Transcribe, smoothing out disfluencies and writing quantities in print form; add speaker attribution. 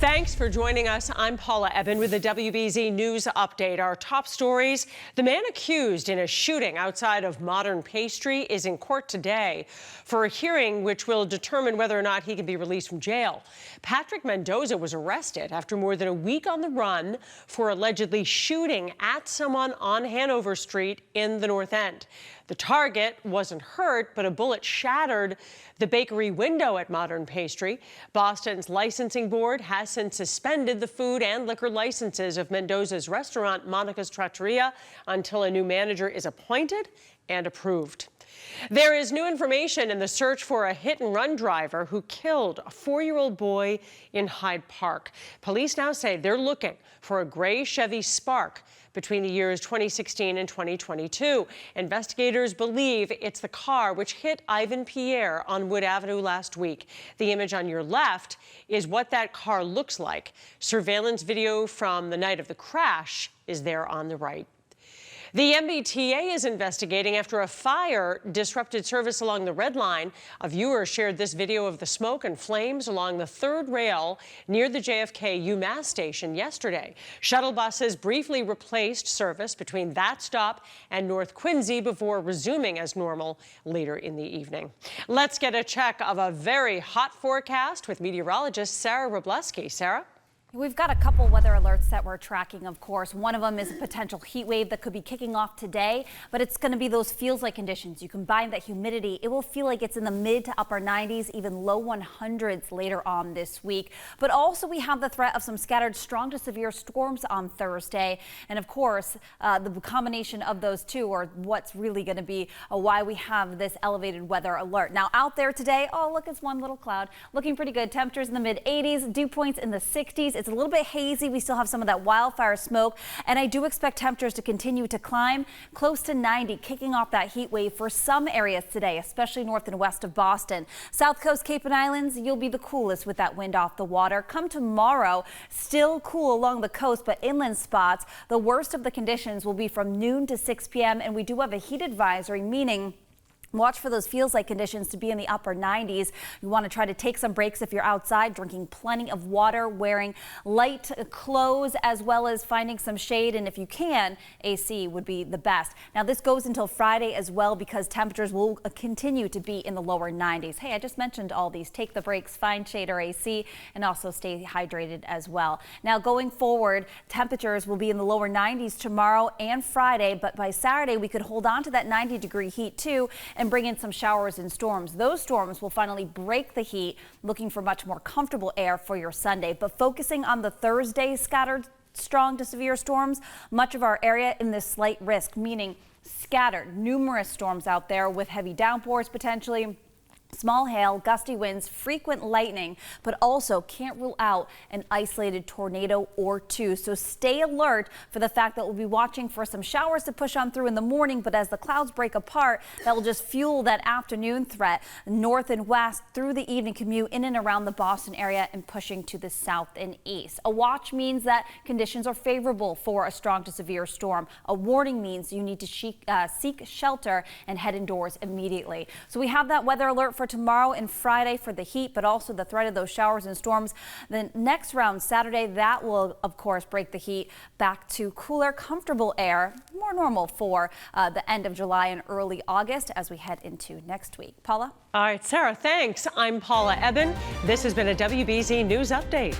Speaker 1: Thanks for joining us. I'm Paula Ebben with the WBZ News Update. Our top stories: the man accused in a shooting outside of Modern Pastry is in court today for a hearing which will determine whether or not he can be released from jail. Patrick Mendoza was arrested after more than a week on the run for allegedly shooting at someone on Hanover Street in the North End. The target wasn't hurt, but a bullet shattered the bakery window at Modern Pastry. Boston's licensing board has since suspended the food and liquor licenses of Mendoza's restaurant, Monica's Trattoria, until a new manager is appointed and approved. There is new information in the search for a hit-and-run driver who killed a 4-year-old boy in Hyde Park. Police now say they're looking for a gray Chevy Spark between the years 2016 and 2022. Investigators believe it's the car which hit Ivan Pierre on Wood Avenue last week. The image on your left is what that car looks like. Surveillance video from the night of the crash is there on the right. The MBTA is investigating after a fire disrupted service along the Red Line. A viewer shared this video of the smoke and flames along the third rail near the JFK UMass station yesterday. Shuttle buses briefly replaced service between that stop and North Quincy before resuming as normal later in the evening. Let's get a check of a very hot forecast with meteorologist Sarah Wroblewski. Sarah?
Speaker 2: We've got a couple weather alerts that we're tracking, of course. One of them is a potential heat wave that could be kicking off today, but it's going to be those feels-like conditions. You combine that humidity, it will feel like it's in the mid to upper 90s, even low 100s later on this week. But also we have the threat of some scattered strong to severe storms on Thursday. And of course, the combination of those two are what's really going to be why we have this elevated weather alert. Now out there today, oh, look, it's one little cloud. Looking pretty good. Temperatures in the mid 80s, dew points in the 60s. It's a little bit hazy. We still have some of that wildfire smoke, and I do expect temperatures to continue to climb close to 90, kicking off that heat wave for some areas today, especially north and west of Boston. South Coast, Cape and Islands, you'll be the coolest with that wind off the water. Come tomorrow, still cool along the coast, but inland spots, the worst of the conditions will be from noon to 6 p.m. and we do have a heat advisory, meaning watch for those feels-like conditions to be in the upper 90s. You want to try to take some breaks if you're outside, drinking plenty of water, wearing light clothes, as well as finding some shade. And if you can, AC would be the best. Now, this goes until Friday as well because temperatures will continue to be in the lower 90s. Hey, I just mentioned all these. Take the breaks, find shade or AC, and also stay hydrated as well. Now, going forward, temperatures will be in the lower 90s tomorrow and Friday, but by Saturday, we could hold on to that 90-degree heat too and bring in some showers and storms. Those storms will finally break the heat, looking for much more comfortable air for your Sunday. But focusing on the Thursday scattered strong to severe storms, much of our area in this slight risk, meaning scattered, numerous storms out there with heavy downpours potentially. Small hail, gusty winds, frequent lightning, but also can't rule out an isolated tornado or two. So stay alert for the fact that we'll be watching for some showers to push on through in the morning, but as the clouds break apart, that will just fuel that afternoon threat north and west through the evening commute in and around the Boston area and pushing to the south and east. A watch means that conditions are favorable for a strong to severe storm. A warning means you need to seek shelter and head indoors immediately. So we have that weather alert for tomorrow and Friday for the heat, but also the threat of those showers and storms. The next round Saturday, that will of course break the heat back to cooler, comfortable air, more normal for the end of July and early August as we head into next week. Paula?
Speaker 1: All right, Sarah, thanks. I'm Paula Ebben. This has been a WBZ News Update.